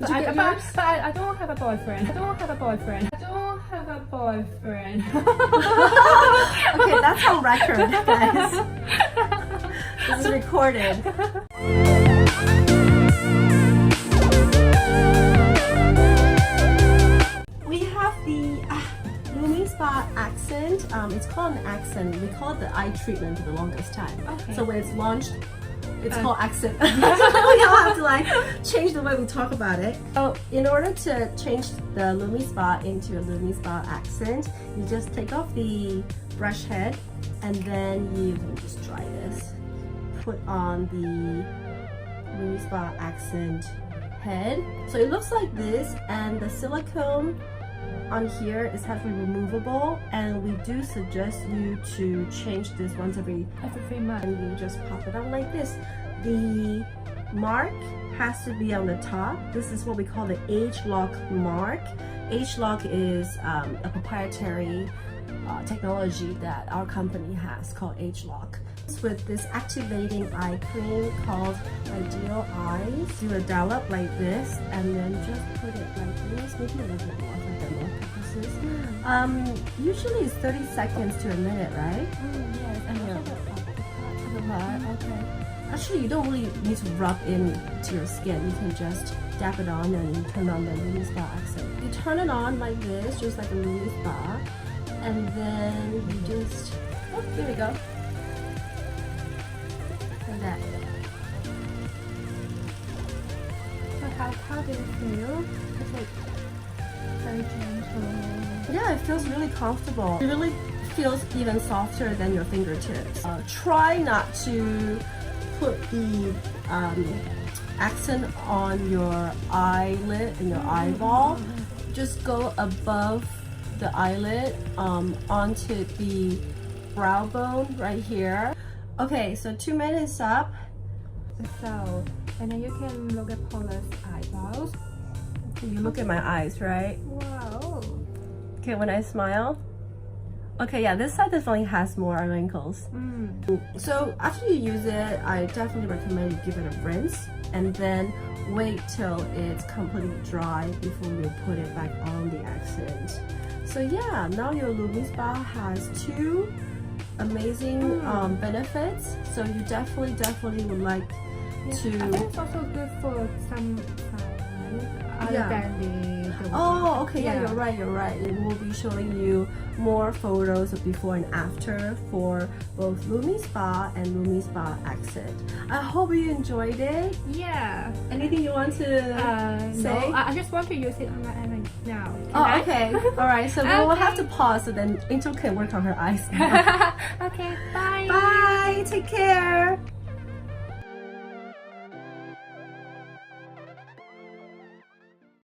But I don't have a boyfriend. I don't have a boyfriend. I don't have a boyfriend. Okay, that's on record, guys. This is recorded. We have the Lumispa Accent. It's called an accent. We call it the eye treatment for the longest time. Okay. So when it's launched, it's called accent. We all have to like change the way we talk about it. So in order to change the Lumispa into a Lumispa Accent, you just take off the brush head and then you let me just try this. Put on the Lumispa Accent head. So it looks like this, and the silicone on here is actually removable, and we do suggest you to change this once every 3 months. and you just pop it on like this. The mark has to be on the top. This is what we call the ageLOC mark. ageLOC is a proprietary technology that our company has called ageLOC. With this activating eye cream called ageLOC, do a dollop like this and then just put it like this, maybe a little bit more for demo purposes. Usually it's 30 seconds to a minute, right? Yes, and Okay. Actually, you don't really need to rub into your skin. You can just dab it on and you turn on the Lumispa Accent. You turn it on like this, just like a Lumispa, and then you just, oh, there we go. Like that. So how do you feel? It's like very gentle. Yeah, it feels really comfortable. It really feels even softer than your fingertips. Try not to put the accent on your eyelid and your eyeball. Just go above the eyelid onto the brow bone right here. Okay, so 2 minutes up. So, and then you can look at Paula's eyebrows. You look at my eyes, right? Wow. Okay, when I smile. Okay, yeah, this side definitely has more wrinkles. So after you use it, I definitely recommend you give it a rinse and then wait till it's completely dry before you put it back on the accent. So yeah, now your Lumispa has 2 amazing benefits. So you definitely would like to. I think it's also good for some other than the Oh, okay, yeah, you're right. It will be showing you more photos of before and after for both Lumispa and Lumispa Accent. I hope you enjoyed it. Yeah. Anything you want to say? No, I just want to use it on my eye now. Okay. Alright, so we will have to pause so then Angel can work on her eyes now. Okay, bye. Bye, take care.